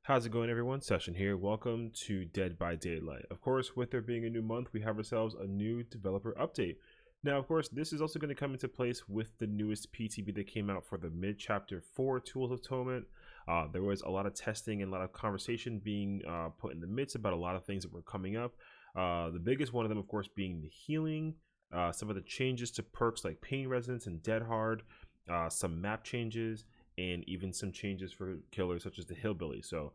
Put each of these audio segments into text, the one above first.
How's it going, everyone? Session here. Welcome to Dead by Daylight. Of course, with there being a new month, we have ourselves a new developer update. Now, of course, this is also going to come into place with the newest PTB that came out for the mid-chapter 4 Tools of Atonement. There was a lot of testing and a lot of conversation being put in the midst about a lot of things that were coming up. The biggest one of them, of course, being the healing, some of the changes to perks like Pain Resonance and Dead Hard, some map changes, and even some changes for killers such as the Hillbilly. So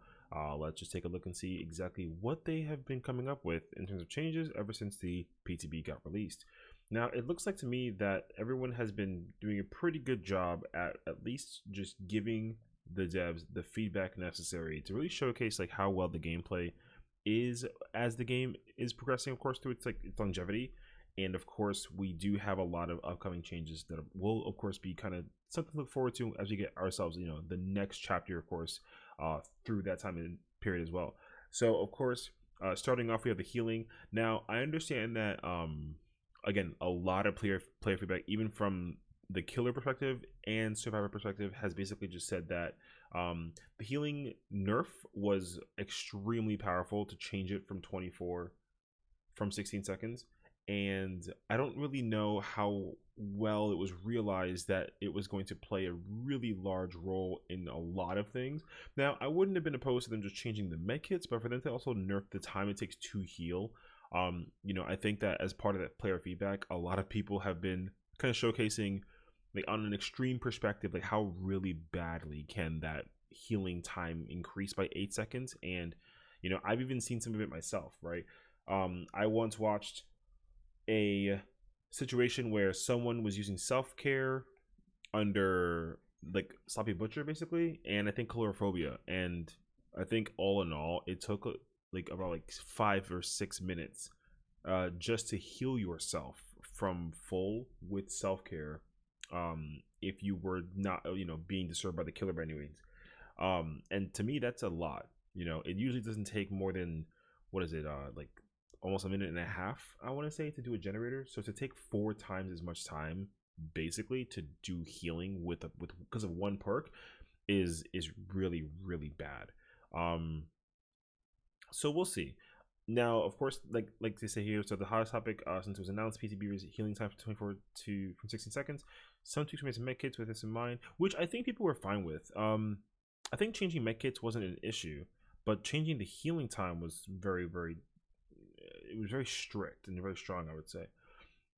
let's just take a look and see exactly what they have been coming up with in terms of changes ever since the PTB got released. Now, it looks like to me that everyone has been doing a pretty good job at least just giving the devs the feedback necessary to really showcase like how well the gameplay is as the game is progressing, of course, through its longevity. And of course, we do have a lot of upcoming changes that will, of course, be kind of something to look forward to as we get ourselves, the next chapter, of course, through that time and period as well. So, of course, starting off, we have the healing. Now, I understand that, again, a lot of player feedback, even from the killer perspective and survivor perspective, has basically just said that the healing nerf was extremely powerful to change it from 16 seconds. And I don't really know how well it was realized that it was going to play a really large role in a lot of things. Now, I wouldn't have been opposed to them just changing the medkits, but for them to also nerf the time it takes to heal, I think that as part of that player feedback, a lot of people have been kind of showcasing, like, on an extreme perspective, like how really badly can that healing time increase by 8 seconds. And I've even seen some of it myself, right? I once watched a situation where someone was using self-care under like Sloppy Butcher basically, and I think Chlorophobia, and I think all in all it took like about like 5 or 6 minutes just to heal yourself from full with self-care, if you were not being disturbed by the killer by any means. And to me that's a lot. It usually doesn't take more than, what is it, like almost a minute and a half, I want to say, to do a generator. So to take 4 times as much time basically to do healing with because of one perk is really bad. So we'll see. Now, of course, like they say here, so the hottest topic since it was announced, PTB is healing time from 24 to from 16 seconds. Some tweaks were made to medkits with this in mind, which I think people were fine with. I think changing medkits wasn't an issue, but changing the healing time was very it was very strict and very strong, I would say.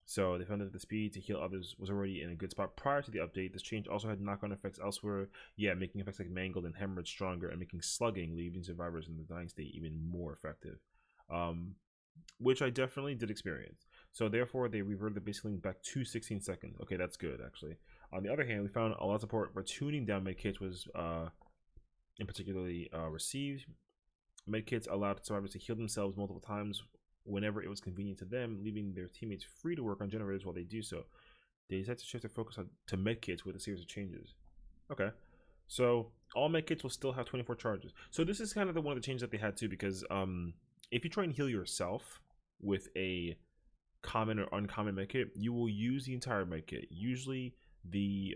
So they found that the speed to heal others was already in a good spot prior to the update. This change also had knock-on effects elsewhere, making effects like mangled and hemorrhage stronger, and making slugging, leaving survivors in the dying state, even more effective, which I definitely did experience. So therefore they reverted the base healing back to 16 seconds. Okay, that's good actually. On the other hand, we found a lot of support for tuning down medkits was in particularly received. Medkits allowed survivors to heal themselves multiple times whenever it was convenient to them, leaving their teammates free to work on generators while they do so. They decided to shift their focus to medkits with a series of changes. Okay, so all medkits will still have 24 charges. So this is kind of one of the changes that they had too, because if you try and heal yourself with a common or uncommon medkit, you will use the entire medkit. Usually the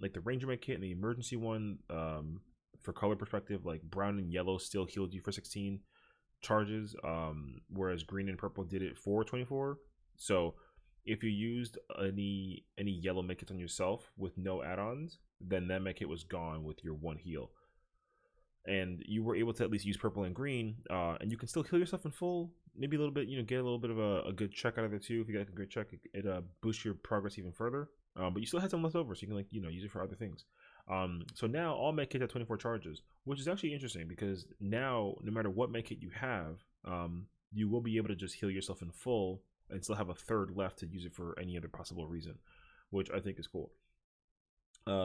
like the ranger medkit and the emergency one, for color perspective, like brown and yellow still healed you for 16 charges, whereas green and purple did it for 24. So if you used any yellow medkits on yourself with no add-ons, then that medkit was gone with your one heal, and you were able to at least use purple and green, and you can still heal yourself in full, maybe a little bit, get a little bit of a good check out of it too. If you get a good check, it boosts your progress even further, but you still had some left over, so you can use it for other things. So now all medkits have 24 charges, which is actually interesting, because now no matter what medkit you have, you will be able to just heal yourself in full and still have a third left to use it for any other possible reason, which I think is cool.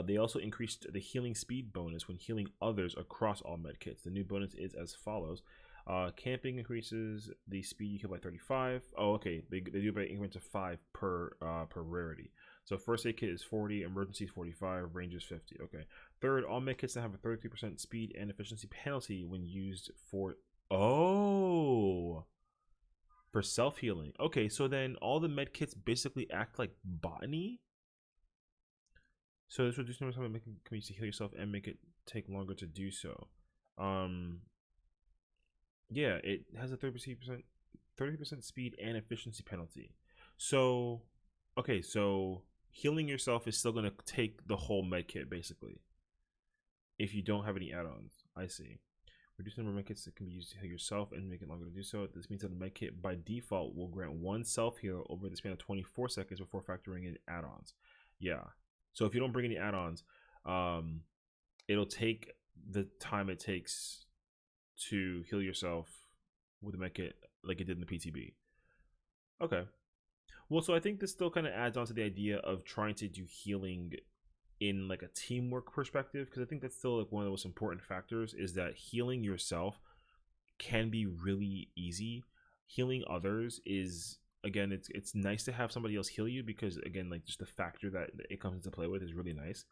They also increased the healing speed bonus when healing others across all medkits. The new bonus is as follows. Camping increases the speed you heal by 35. Oh, okay. They do it by increments of 5 per rarity. So first aid kit is 40, emergency is 45, range is 50. Okay. Third, all medkits now have a 33% speed and efficiency penalty when used for self-healing. Okay, so then all the medkits basically act like botany. So this reduces the number of time it can use to heal yourself and make it take longer to do so. Yeah, it has a 30% speed and efficiency penalty. So, okay, so healing yourself is still gonna take the whole med kit basically. If you don't have any add-ons, I see. Reduce the number of medkits that can be used to heal yourself and make it longer to do so. This means that the medkit by default will grant one self heal over the span of 24 seconds before factoring in add-ons. Yeah. So if you don't bring any add-ons, it'll take the time it takes to heal yourself with the medkit like it did in the PTB. Okay. Well, so I think this still kind of adds on to the idea of trying to do healing in like a teamwork perspective, because I think that's still like one of the most important factors, is that healing yourself can be really easy. Healing others is, again, it's nice to have somebody else heal you, because again, like just the factor that it comes into play with is really nice.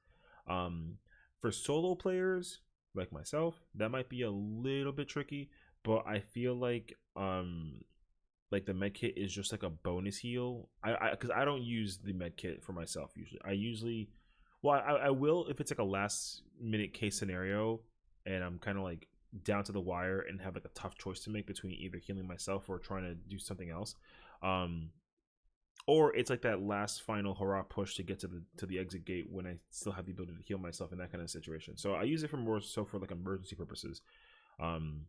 For solo players like myself, that might be a little bit tricky, but I feel like the med kit is just like a bonus heal. Because I don't use the med kit for myself usually. I will if it's like a last minute case scenario and I'm kind of like down to the wire and have like a tough choice to make between either healing myself or trying to do something else. Or it's like that last final hurrah push to get to the exit gate when I still have the ability to heal myself in that kind of situation. So I use it for more so for like emergency purposes. And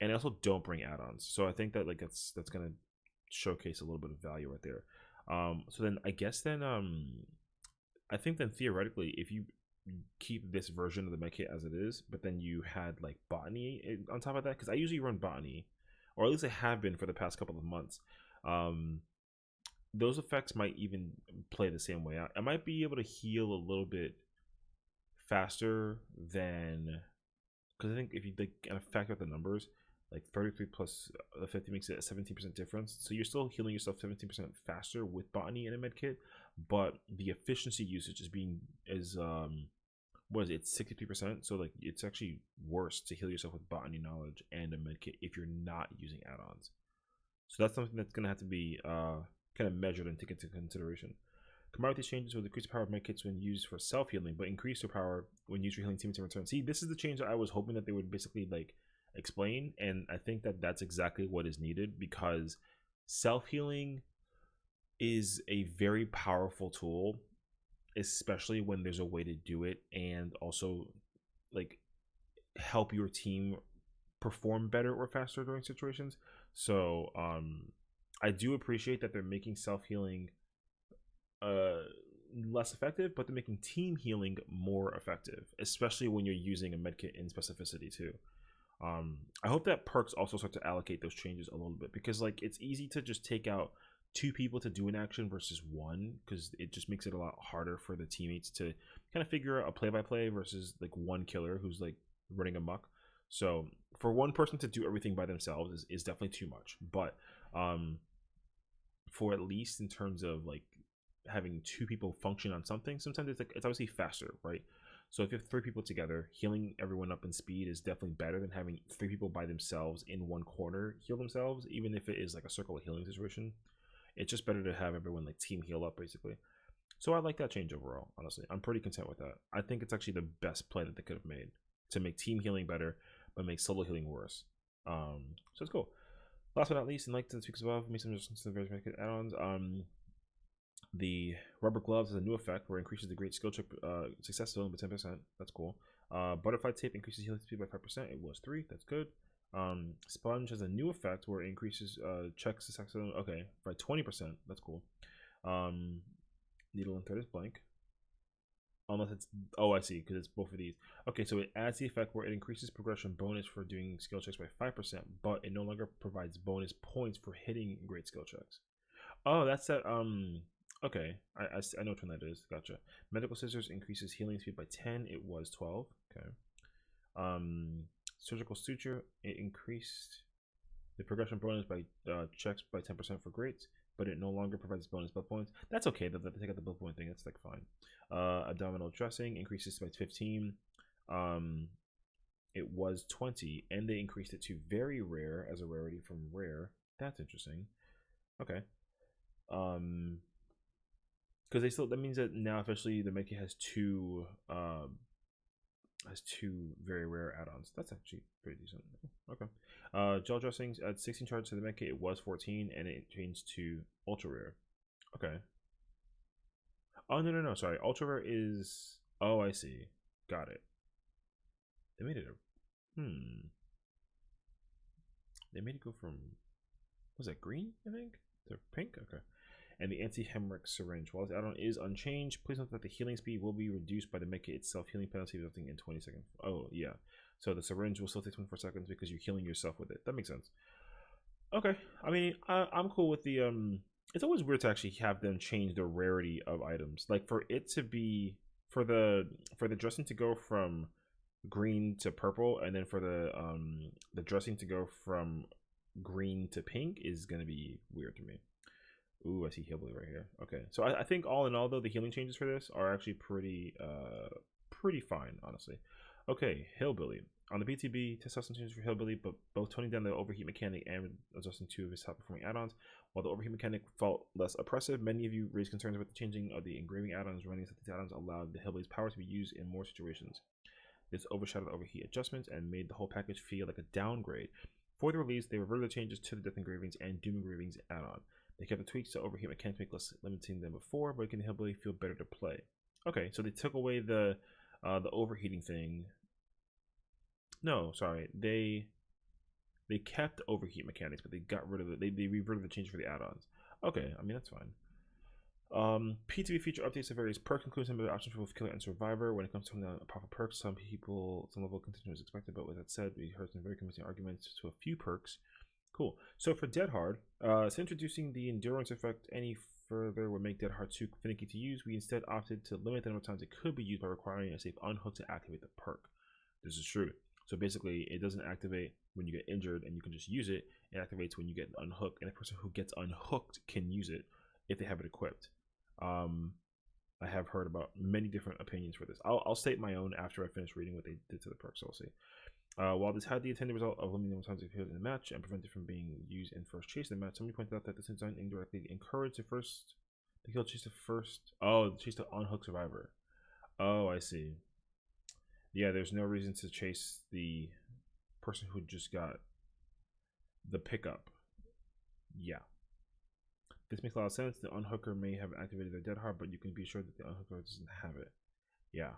I also don't bring add-ons. So I think that like that's gonna showcase a little bit of value right there. So then I guess then I think then theoretically, if you keep this version of the medkit as it is, but then you had like botany on top of that, because I usually run botany, or at least I have been for the past couple of months. Those effects might even play the same way out. I might be able to heal a little bit faster than, because I think if you like kind of factor out the numbers, like 33 plus 50 makes it a 17% difference. So you're still healing yourself 17% faster with botany in a med kit, but the efficiency usage is what is it, 63%? So like it's actually worse to heal yourself with botany knowledge and a med kit if you're not using add-ons. So that's something that's gonna have to be kind of measured and taken into consideration. Combined with these changes will decrease the power of medkits when used for self-healing, but increase their power when used for healing teammates in return. See, this is the change that I was hoping that they would basically like explain, and I think that that's exactly what is needed, because self-healing is a very powerful tool, especially when there's a way to do it and also like help your team perform better or faster during situations. So I do appreciate that they're making self-healing less effective, but they're making team healing more effective, especially when you're using a medkit in specificity too. I hope that perks also start to allocate those changes a little bit, because like it's easy to just take out 2 people to do an action versus 1, because it just makes it a lot harder for the teammates to kind of figure out a play-by-play versus like 1 killer who's like running amok. So for 1 person to do everything by themselves is definitely too much, but for at least in terms of like having 2 people function on something, sometimes it's obviously faster, right? So if you have 3 people together, healing everyone up in speed is definitely better than having 3 people by themselves in one corner heal themselves, even if it is like a circle of healing situation. It's just better to have everyone like team heal up basically. So I like that change overall, honestly. I'm pretty content with that. I think it's actually the best play that they could have made to make team healing better, but make solo healing worse. So it's cool. Last but not least, and like to speak above, make some adjustments to the various add-ons. The rubber gloves has a new effect where it increases the great skill check success zone by 10%. That's cool. Butterfly tape increases healing speed by 5%. It was 3. That's good. Sponge has a new effect where it increases check success zone, okay, by 20%. That's cool. Needle and thread is blank. Unless it's, oh, I see, because it's both of these. Okay, so it adds the effect where it increases progression bonus for doing skill checks by 5%, but it no longer provides bonus points for hitting great skill checks. Oh, that's that. Okay, I know which one that is. Gotcha. Medical scissors increases healing speed by 10. It was 12. Okay. Surgical suture, it increased the progression bonus by checks by 10% for greats, but it no longer provides bonus build points. That's okay. That they take out the build point thing. That's like fine. Abdominal dressing increases by 15. It was 20, and they increased it to very rare as a rarity from rare. That's interesting. Okay. Because they still, that means that now officially the medkit has 2 has 2 very rare add-ons. That's actually pretty decent. Okay. Gel dressings at 16 charges to the med kit. It was 14, and it changed to ultra rare. Okay. Oh no. Sorry, ultra rare is. Oh, I see. Got it. They made it a. They made it go from. Was that green? I think to pink. Okay. And the anti-hemorrhagic syringe. While this add-on is unchanged, please note that the healing speed will be reduced by the medkit itself. Healing penalty resulting in 20 seconds. Oh, yeah. So the syringe will still take 24 seconds because you're healing yourself with it. That makes sense. Okay. I mean, I'm cool with the... It's always weird to actually have them change the rarity of items. Like, for it to be... For the dressing to go from green to purple, and then for the dressing to go from green to pink is going to be weird to me. Ooh, I see Hillbilly right here. Okay, so I think all in all, though, the healing changes for this are actually pretty fine, honestly. Okay, Hillbilly. On the BTB, testosterone changes for Hillbilly, but both toning down the overheat mechanic and adjusting 2 of his top-performing add-ons. While the overheat mechanic felt less oppressive, many of you raised concerns about the changing of the engraving add-ons. Running set these add-ons allowed the Hillbilly's power to be used in more situations. This overshadowed overheat adjustments and made the whole package feel like a downgrade. For the release, they reverted the changes to the Death Engravings and Doom Engravings add-on. They kept the tweaks to overheat mechanics make less limiting than before, but it can Hillbilly feel better to play. Okay, so they took away the overheating thing. No, sorry, they kept overheat mechanics, but they got rid of it. They reverted the change for the add-ons. Okay, I mean that's fine. PTB feature updates to various perks, including some of the options for both Killer and Survivor. When it comes to a powerful perks, some level of contention was expected, but with that said, we heard some very convincing arguments to a few perks. Cool. So for Dead Hard, since introducing the endurance effect any further would make Dead Hard too finicky to use, we instead opted to limit the number of times it could be used by requiring a safe unhook to activate the perk. This is true. So basically, it doesn't activate when you get injured and you can just use it. It activates when you get unhooked, and the person who gets unhooked can use it if they have it equipped. I have heard about many different opinions for this. I'll state my own after I finish reading what they did to the perks. So we'll see. While this had the intended result of limiting the times it appeared in the match and prevent it from being used in first chase in the match, somebody pointed out that this design indirectly encouraged the kill chase chase to unhook survivor. Oh, I see. Yeah, there's no reason to chase the person who just got the pickup. Yeah. This makes a lot of sense. The unhooker may have activated their Dead Hard, but you can be sure that the unhooker doesn't have it. Yeah.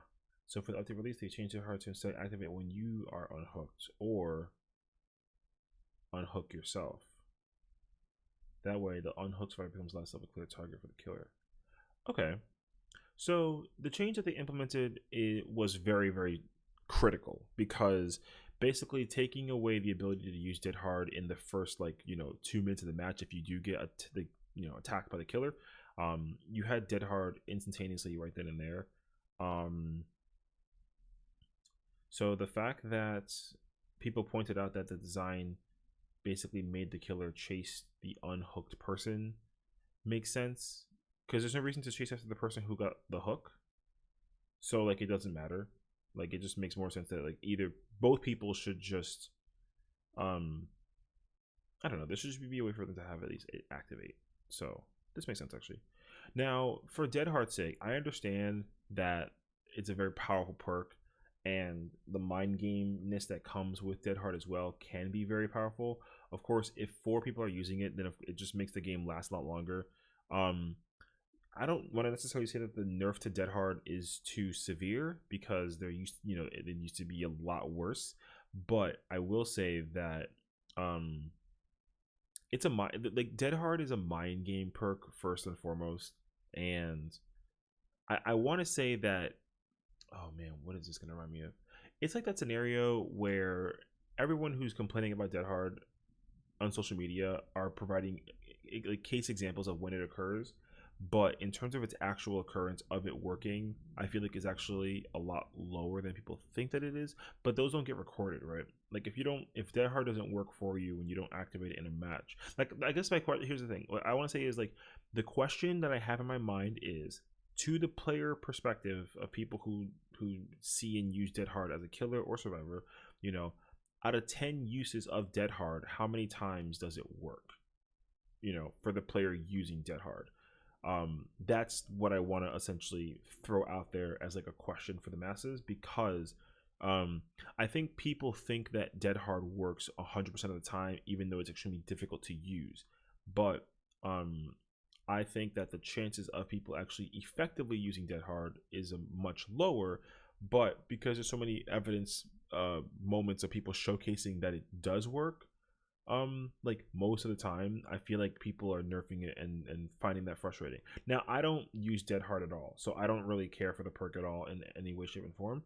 So for the update release, they changed Dead Hard to instead activate when you are unhooked or unhook yourself. That way, the unhooked survivor becomes less of a clear target for the killer. Okay. So the change that they implemented was very, very critical, because basically taking away the ability to use Dead Hard in the first 2 minutes of the match if you do get attacked by the killer, you had Dead Hard instantaneously right then and there. So the fact that people pointed out that the design basically made the killer chase the unhooked person makes sense, because there's no reason to chase after the person who got the hook. So it doesn't matter. It just makes more sense that either both people should just I don't know, there should just be a way for them to have at least activate. So this makes sense actually. Now for Dead Hard's sake, I understand that it's a very powerful perk, and the mind game-ness that comes with Dead Hard as well can be very powerful. Of course, if 4 people are using it, then it just makes the game last a lot longer. I don't want to necessarily say that the nerf to Dead Hard is too severe, because it used to be a lot worse. But I will say that it's Dead Hard is a mind game perk first and foremost, and I want to say that, oh man, what is this going to remind me of? It's like that scenario where everyone who's complaining about Dead Hard on social media are providing case examples of when it occurs, but in terms of its actual occurrence of it working, I feel like it's actually a lot lower than people think that it is. But those don't get recorded, right? If Dead Hard doesn't work for you when you don't activate it in a match, I guess my question, here's the thing, what I want to say is the question that I have in my mind is, to the player perspective of people who see and use Dead Hard as a killer or survivor, out of 10 uses of Dead Hard, how many times does it work? For the player using Dead Hard. That's what I want to essentially throw out there as a question for the masses, because Um, I think people think that Dead Hard works 100% of the time, even though it's extremely difficult to use. But um, I think that the chances of people actually effectively using Dead Hard is a much lower. But because there's so many evidence moments of people showcasing that it does work, like most of the time I feel like people are nerfing it and finding that frustrating. Now I don't use Dead Hard at all, so I don't really care for the perk at all in any way, shape, and form.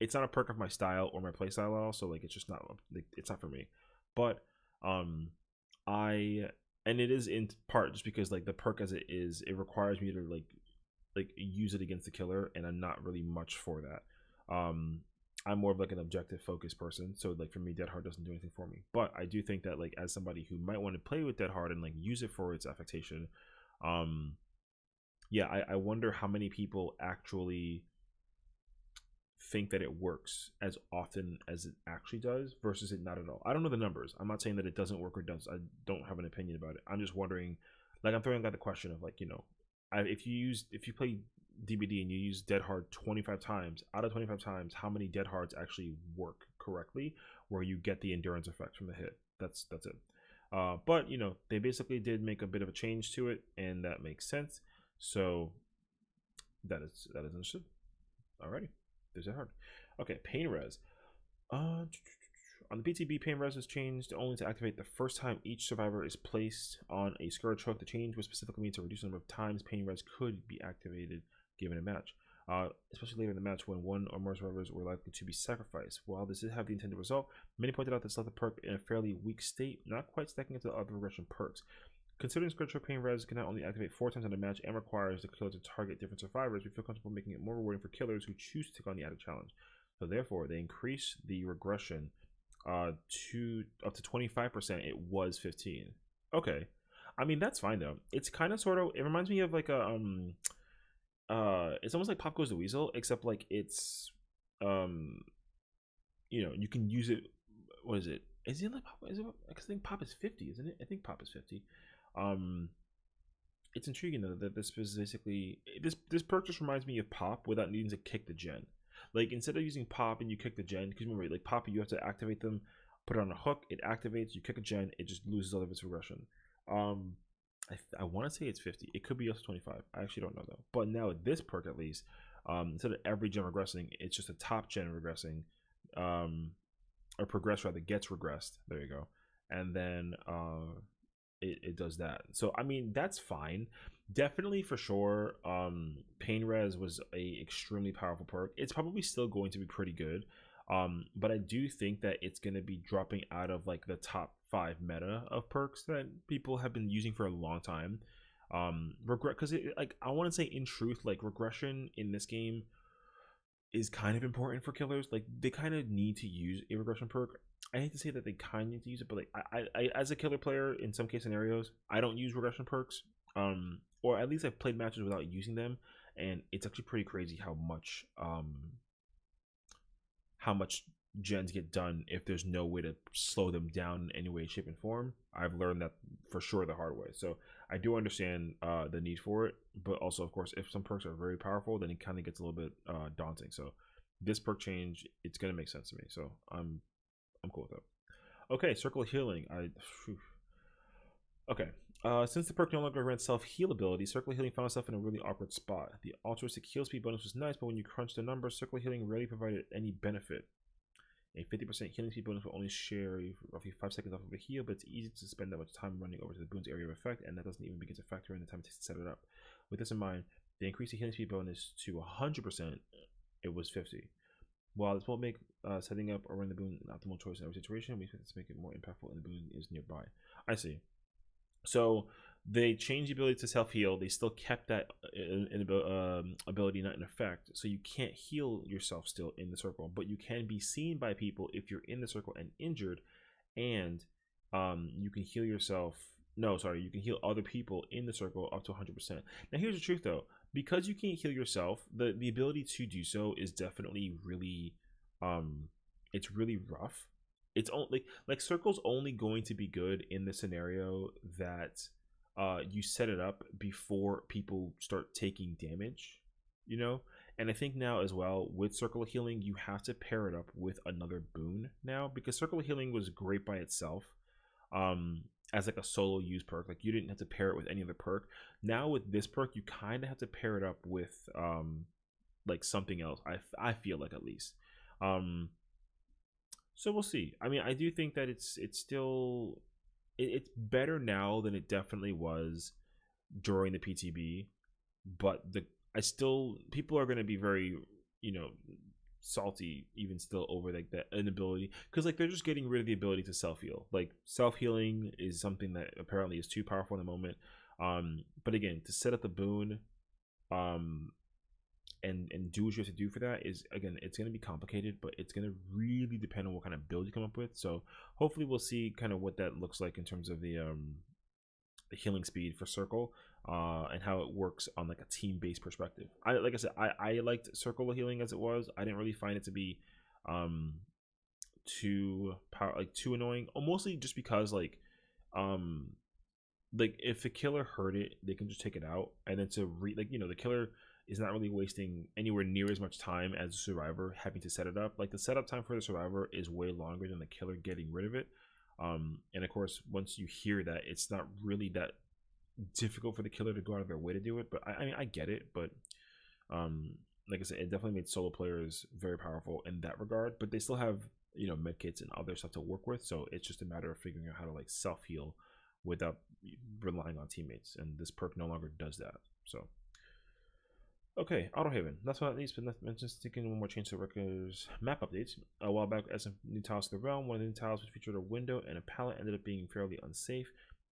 It's not a perk of my style or my playstyle at all, so like it's just not, like, it's not for me. But um I and it is in part just because like the perk as it is, it requires me to like use it against the killer, and I'm not really much for that. I'm more of like an objective focused person, so like for me Dead Hard doesn't do anything for me. But I do think that like as somebody who might want to play with Dead Hard and like use it for its affectation, um yeah, I wonder how many people actually think that it works as often as it actually does versus it not at all. I don't know the numbers. I'm not saying that it doesn't work or does. I don't have an opinion about it. I'm just wondering, like I'm throwing out the question of like, if you play DBD and you use Dead Hard 25 times, out of 25 times, how many Dead Hards actually work correctly where you get the endurance effect from the hit? That's it. But they basically did make a bit of a change to it, and that makes sense. So that is understood. Alrighty, there's Dead Hard. Okay, pain res. On the PTB, pain res is changed only to activate the first time each survivor is placed on a scourge hook. The change was specifically meant to reduce the number of times pain res could be activated given a match, especially later in the match when one or more survivors were likely to be sacrificed. While this did have the intended result, many pointed out this left the perk in a fairly weak state, not quite stacking up to the other regression perks. Considering Scourge Hook Pain Res can not only activate 4 times in a match and requires the killer to target different survivors, we feel comfortable making it more rewarding for killers who choose to take on the added challenge. So therefore, they increase the regression to up to 25%. It was 15. Okay, I mean that's fine though. It's kind of sort of, it reminds me of like a it's almost like Pop Goes the Weasel, except like it's you can use it. What is it? Is it like Pop? Is it? I think Pop is 50, isn't it? I think Pop is 50. um it's intriguing though that this is basically this perk just reminds me of Pop without needing to kick the gen. Like instead of using Pop and you kick the gen, because remember like Pop you have to activate them, put it on a hook, it activates, you kick a gen, it just loses all of its regression. I want to say it's 50. It could be up to 25. I actually don't know though. But now with this perk at least, instead of every gen regressing, it's just a top gen regressing, or progress rather, gets regressed. There you go. And then it does that. So I mean that's fine. Definitely for sure. Pain Res was a extremely powerful perk. It's probably still going to be pretty good. But I do think that it's going to be dropping out of like the top 5 meta of perks that people have been using for a long time. Regret, because like I want to say in truth, like regression in this game is kind of important for killers. Like they kind of need to use a regression perk. I hate to say that they kind of need to use it, but like I as a killer player in some case scenarios, I don't use regression perks. Or at least I've played matches without using them, and it's actually pretty crazy how much gens get done if there's no way to slow them down in any way, shape, and form. I've learned that for sure the hard way. So I do understand the need for it, but also of course if some perks are very powerful, then it kind of gets a little bit daunting. So this perk change, it's gonna make sense to me. So I'm cool with that. Okay, Circle of Healing. Okay. Since the perk no longer grants self-heal ability, Circle of Healing found itself in a really awkward spot. The altruistic heal speed bonus was nice, but when you crunch the numbers, Circle of Healing rarely provided any benefit. A 50% healing speed bonus will only share roughly 5 seconds off of a heal, but it's easy to spend that much time running over to the boon's area of effect, and that doesn't even begin to factor in the time it takes to set it up. With this in mind, they increased the healing speed bonus to 100%. It was 50. While this won't make setting up or running the boon an optimal choice in every situation, we expect it to make it more impactful and the boon is nearby. I see. So they changed the ability to self-heal. They still kept that ability not in effect. So you can't heal yourself still in the circle, but you can be seen by people if you're in the circle and injured, and you can heal yourself. No, sorry, you can heal other people in the circle up to 100%. Now here's the truth though. Because you can't heal yourself, the ability to do so is definitely really, it's really rough. It's only like circle's only going to be good in the scenario that you set it up before people start taking damage, And I think now as well with Circle of Healing, you have to pair it up with another boon now, because Circle of Healing was great by itself, as like a solo use perk. Like you didn't have to pair it with any other perk. Now with this perk, you kind of have to pair it up with like something else. I feel like, at least. So we'll see. I mean, I do think that it's still it's better now than it definitely was during the PTB, but I still, people are going to be very, you know, salty even still over like that inability, because like they're just getting rid of the ability to self heal. Like self healing is something that apparently is too powerful in the moment. But again, to set up the boon, and do what you have to do for that is, again, it's going to be complicated, but it's going to really depend on what kind of build you come up with. So hopefully we'll see kind of what that looks like in terms of the healing speed for Circle, and how it works on like a team-based perspective. Like I said, I liked Circle of Healing as it was. I didn't really find it to be too annoying, mostly just because like if the killer heard it, they can just take it out, and then the killer is not really wasting anywhere near as much time as the survivor having to set it up. Like the setup time for the survivor is way longer than the killer getting rid of it. And of course, once you hear that, it's not really that difficult for the killer to go out of their way to do it. But I mean, I get it, but like I said, it definitely made solo players very powerful in that regard. But they still have, you know, medkits and other stuff to work with, so it's just a matter of figuring out how to like self heal without relying on teammates. And this perk no longer does that. So okay, Autohaven. That's what at least, but mentions taking one more change to Wrecker's map updates. A while back, as some new tiles to the realm, one of the new tiles which featured a window and a pallet ended up being fairly unsafe.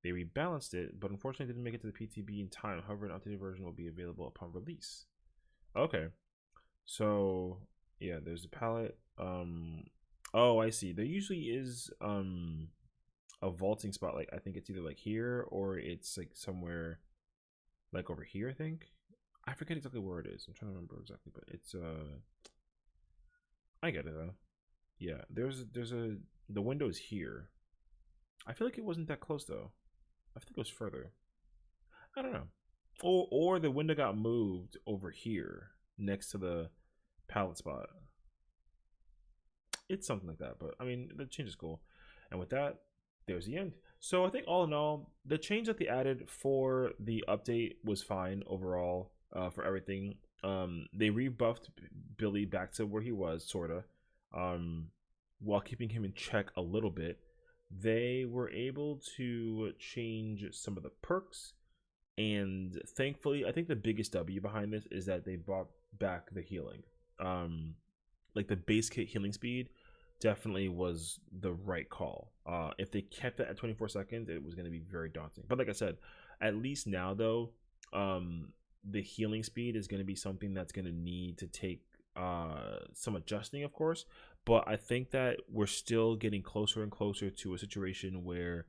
They rebalanced it, but unfortunately didn't make it to the PTB in time. However, an updated version will be available upon release. Okay, so yeah, there's the pallet. Oh, I see. There usually is a vaulting spot. Like I think it's either like here or it's like somewhere like over here, I think. I forget exactly where it is. I'm trying to remember exactly, but it's I get it though. Yeah, there's the window's here. I feel like it wasn't that close though. I think it was further. I don't know. Or the window got moved over here next to the pallet spot. It's something like that, but I mean the change is cool. And with that, there's the end. So I think all in all, the change that they added for the update was fine overall. For everything, they rebuffed Billy back to where he was, sorta, while keeping him in check a little bit. They were able to change some of the perks, and thankfully, I think the biggest W behind this is that they brought back the healing. Like the base kit healing speed definitely was the right call. If they kept it at 24 seconds, it was going to be very daunting. But like I said, at least now though, the healing speed is going to be something that's going to need to take some adjusting, of course. But I think that we're still getting closer and closer to a situation where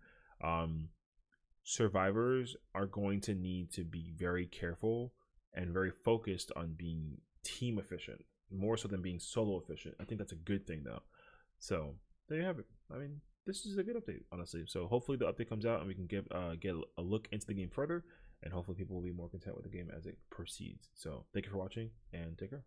survivors are going to need to be very careful and very focused on being team efficient, more so than being solo efficient. I think that's a good thing though. So there you have it. I mean, this is a good update, honestly. So hopefully the update comes out and we can get a look into the game further, and hopefully people will be more content with the game as it proceeds. So thank you for watching, and take care.